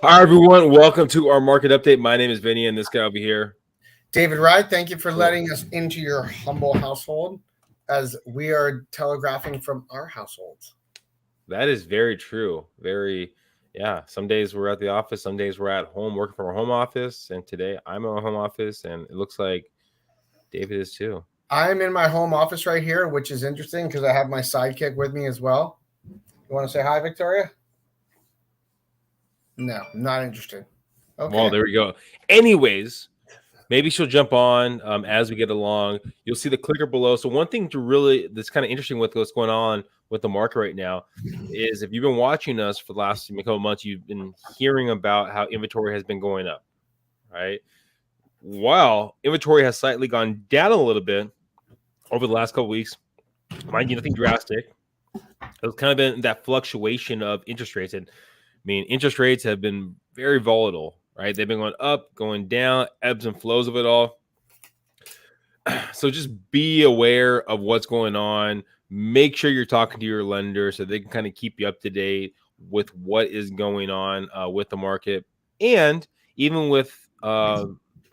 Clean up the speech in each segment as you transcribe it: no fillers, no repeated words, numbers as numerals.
Hi, everyone. Welcome to our market update. My name is Vinnie, and this guy over here. David Wright, thank you for letting us into your humble household as we are telegraphing from our households. That is very true. Some days we're at the office, some days we're at home working from our home office. And today I'm in our home office, and it looks like David is too. I'm in my home office right here, which is interesting because I have my sidekick with me as well. You want to say hi, Victoria? No, not interested. Okay. Well, there we go. Anyways, maybe she'll jump on as we get along. You'll see the clicker below. So one thing that's kind of interesting with what's going on with the market right now is if you've been watching us for the last couple of months, you've been hearing about how inventory has been going up, right? While inventory has slightly gone down a little bit over the last couple of weeks, mind you, nothing drastic. It's kind of been that fluctuation of interest rates. And I mean, interest rates have been very volatile, right? They've been going up, going down, ebbs and flows of it all. So just be aware of what's going on. Make sure you're talking to your lender so they can kind of keep you up to date with what is going on with the market. And even with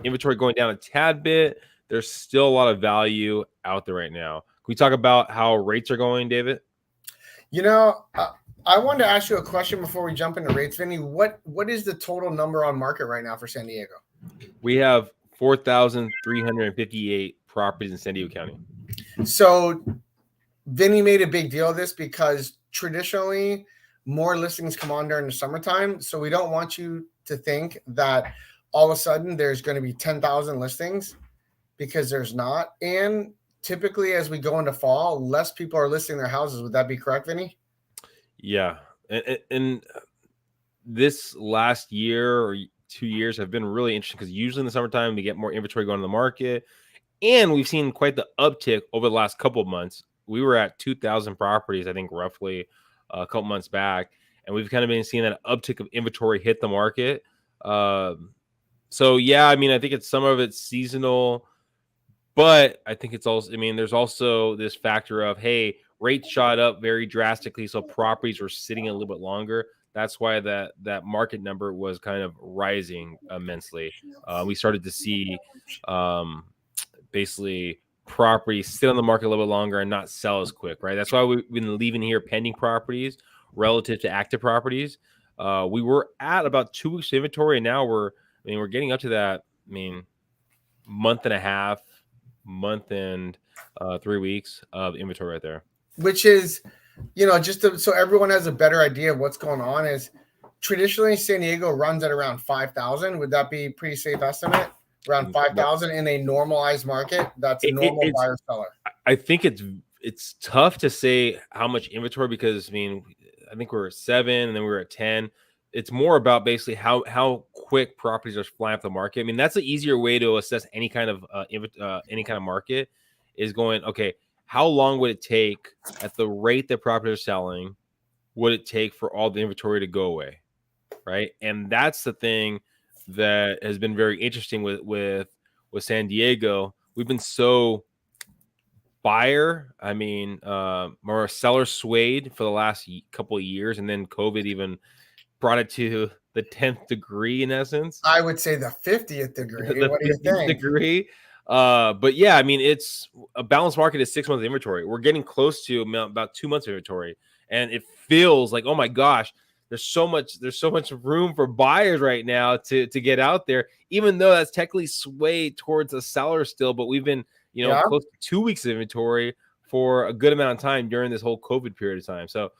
inventory going down a tad bit, there's still a lot of value out there right now. Can we talk about how rates are going, David? I wanted to ask you a question before we jump into rates, Vinny. What is the total number on market right now for San Diego? We have 4,358 properties in San Diego County. So Vinny made a big deal of this because traditionally more listings come on during the summertime. So we don't want you to think that all of a sudden there's going to be 10,000 listings, because there's not. And typically as we go into fall, less people are listing their houses. Would that be correct, Vinny? Yeah. And this last year or 2 years have been really interesting because usually in the summertime we get more inventory going to the market, and we've seen quite the uptick over the last couple of months. We were at 2,000 properties, I think, roughly a couple months back, and we've kind of been seeing that uptick of inventory hit the market. So yeah, I mean, I think some of it's seasonal, but I think it's also, I mean, there's also this factor of, hey, rates shot up very drastically, so properties were sitting a little bit longer. That's why that market number was kind of rising immensely. We started to see basically properties sit on the market a little bit longer and not sell as quick, right? That's why we've been leaving here pending properties relative to active properties. We were at about 2 weeks of inventory, and now we're getting up to that, month and a half, month and 3 weeks of inventory right there. Which is, so everyone has a better idea of what's going on, is traditionally San Diego runs at around 5,000. Would that be a pretty safe estimate? Around 5,000 in a normalized market? That's a normal buyer seller. I think it's tough to say how much inventory, because I think we're at 7 and then we were at 10. It's more about basically how quick properties are flying off the market. That's an easier way to assess any kind of market, is going, okay, how long would it take at the rate that properties are selling? Would it take for all the inventory to go away, right? And that's the thing that has been very interesting with San Diego. We've been so buyer, more seller swayed for the last couple of years, and then COVID even brought it to the 10th degree in essence. I would say the 50th degree. The 50th degree. But yeah, it's a balanced market is 6 months of inventory. We're getting close to about 2 months of inventory, and it feels like, oh my gosh, there's so much room for buyers right now to get out there, even though that's technically swayed towards a seller still. But we've been close to 2 weeks of inventory for a good amount of time during this whole COVID period of time. So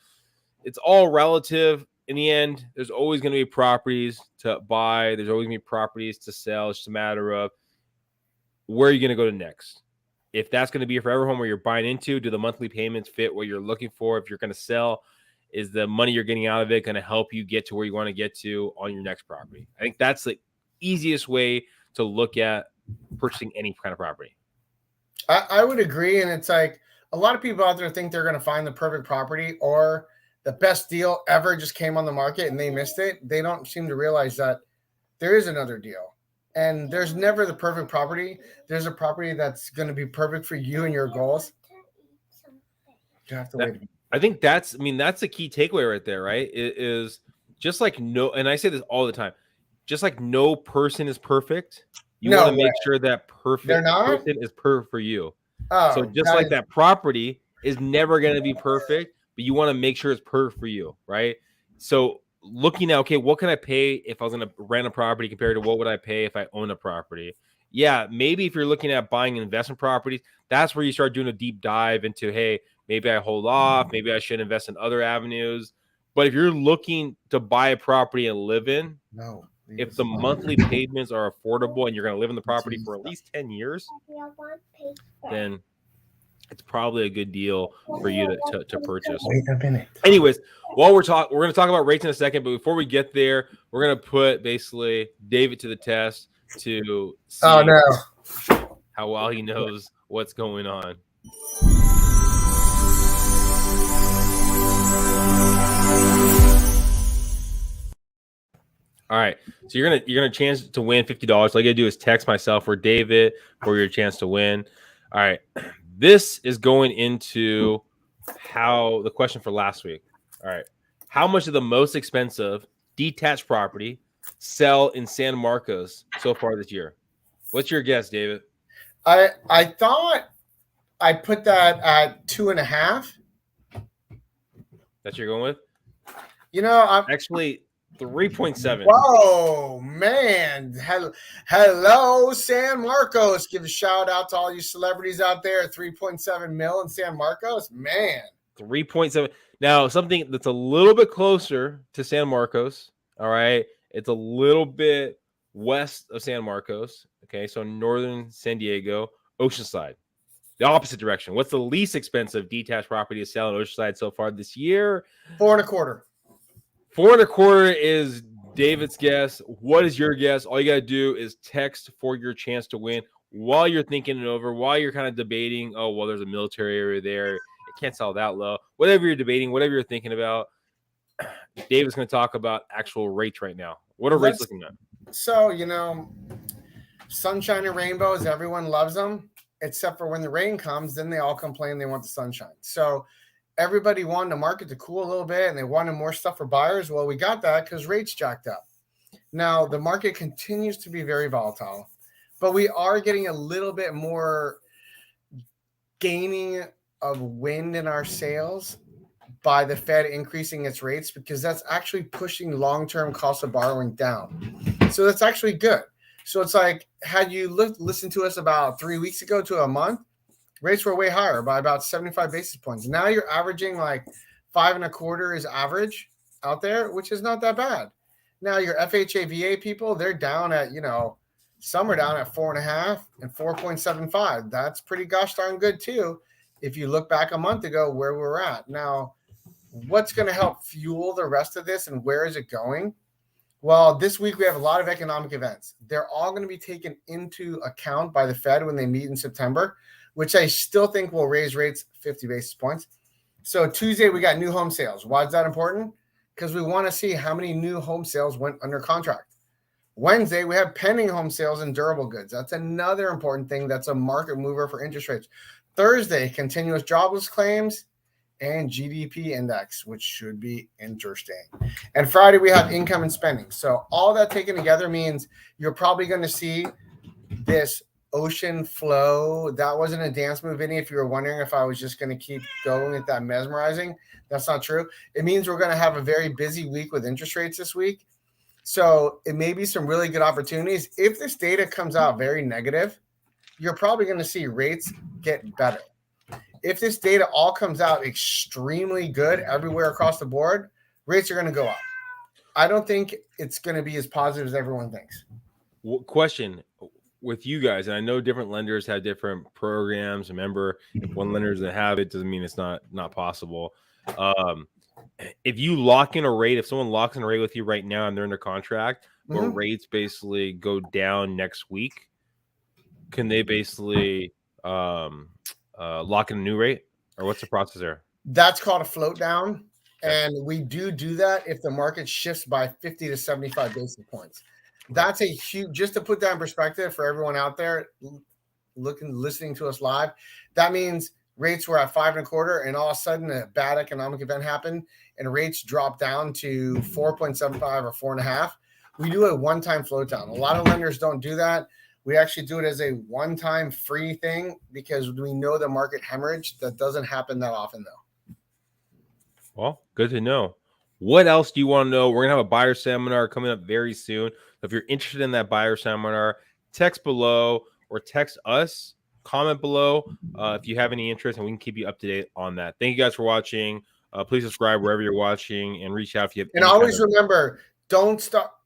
it's all relative. In the end, there's always going to be properties to buy. There's always going to be properties to sell. It's just a matter of where are you going to go to next. If that's going to be a forever home where you're buying into, do the monthly payments fit what you're looking for? If you're going to sell, is the money you're getting out of it going to help you get to where you want to get to on your next property? I think that's the easiest way to look at purchasing any kind of property. I would agree. And it's like a lot of people out there think they're going to find the perfect property or the best deal ever just came on the market and they missed it. They don't seem to realize that there is another deal. And there's never the perfect property. There's a property that's going to be perfect for you and your goals. You have to wait. I think that's a key takeaway right there, right? It is just like and I say this all the time, just like no person is perfect, you No want to way. make sure that They're perfect not? person is perfect for you. Oh, So just like that property is never going to be perfect, but you want to make sure it's perfect for you, right? So looking at, okay, what can I pay if I was going to rent a property compared to what would I pay if I own a property? Yeah, maybe if you're looking at buying investment properties, that's where you start doing a deep dive into, hey, maybe I hold off, maybe I should invest in other avenues. But if you're looking to buy a property and live in, no. if the monthly payments are affordable and you're going to live in the property for at least 10 years, then it's probably a good deal for you to purchase. Wait a minute. Anyways, while we're going to talk about rates in a second, but before we get there, we're going to put basically David to the test to see how well he knows what's going on. All right, so you're gonna chance to win $50. All you gotta do is text myself or David for your chance to win. All right, this is going into the question for last week. All right, how much of the most expensive detached property sell in San Marcos so far this year? What's your guess, David? I thought I put that at 2.5. That's what you're going with? I'm actually 3.7. Whoa, man. Hello, San Marcos. Give a shout out to all you celebrities out there. 3.7 mil in San Marcos. Man. 3.7. Now, something that's a little bit closer to San Marcos. All right. It's a little bit west of San Marcos. Okay. So northern San Diego, Oceanside. The opposite direction. What's the least expensive detached property to sell in Oceanside so far this year? 4.25. 4.25 is David's guess. What is your guess? All you got to do is text for your chance to win while you're thinking it over, while you're kind of debating, oh, well, there's a military area there. It can't sell that low. Whatever you're debating, whatever you're thinking about, David's going to talk about actual rates right now. What are rates looking at? So, sunshine and rainbows, everyone loves them, except for when the rain comes, then they all complain they want the sunshine. So everybody wanted the market to cool a little bit and they wanted more stuff for buyers. Well, we got that because rates jacked up. Now, the market continues to be very volatile, but we are getting a little bit more gaining of wind in our sails by the Fed increasing its rates, because that's actually pushing long-term cost of borrowing down. So that's actually good. So it's like, had you listened to us about 3 weeks ago to a month, rates were way higher by about 75 basis points. Now you're averaging like 5.25 is average out there, which is not that bad. Now your FHA VA people, they're down at, some are down at 4.5 and 4.75. That's pretty gosh darn good too. If you look back a month ago where we're at now, what's going to help fuel the rest of this and where is it going? Well, this week we have a lot of economic events. They're all going to be taken into account by the Fed when they meet in September, which I still think will raise rates 50 basis points. So Tuesday, we got new home sales. Why is that important? Because we want to see how many new home sales went under contract. Wednesday, we have pending home sales and durable goods. That's another important thing. That's a market mover for interest rates. Thursday, continuous jobless claims and GDP index, which should be interesting. And Friday, we have income and spending. So all that taken together means you're probably going to see this ocean flow. That wasn't a dance move, Vinnie. If you were wondering if I was just going to keep going at that mesmerizing, that's not true. It means we're going to have a very busy week with interest rates this week. So it may be some really good opportunities. If this data comes out very negative, you're probably going to see rates get better. If this data all comes out extremely good everywhere across the board, rates are going to go up. I don't think it's going to be as positive as everyone thinks. Question with you guys, and I know different lenders have different programs. Remember, if one lender doesn't have it, doesn't mean it's not possible. If you lock in a rate, if someone locks in a rate with you right now and they're under contract, but rates basically go down next week, can they basically lock in a new rate, or what's the process there? That's called a float down, and we do that if the market shifts by 50 to 75 basis points. That's a huge, just to put that in perspective for everyone out there listening to us live, that means rates were at 5.25, and all of a sudden a bad economic event happened and rates dropped down to 4.75 or 4.5. We do a one-time float down. A lot of lenders don't do that. We actually do it as a one-time free thing because we know the market hemorrhage. That doesn't happen that often, though. Well, good to know. What else do you want to know? We're going to have a buyer seminar coming up very soon. If you're interested in that buyer seminar, text below or text us, comment below if you have any interest, and we can keep you up to date on that. Thank you guys for watching. Please subscribe wherever you're watching and reach out if you have And always remember, don't stop.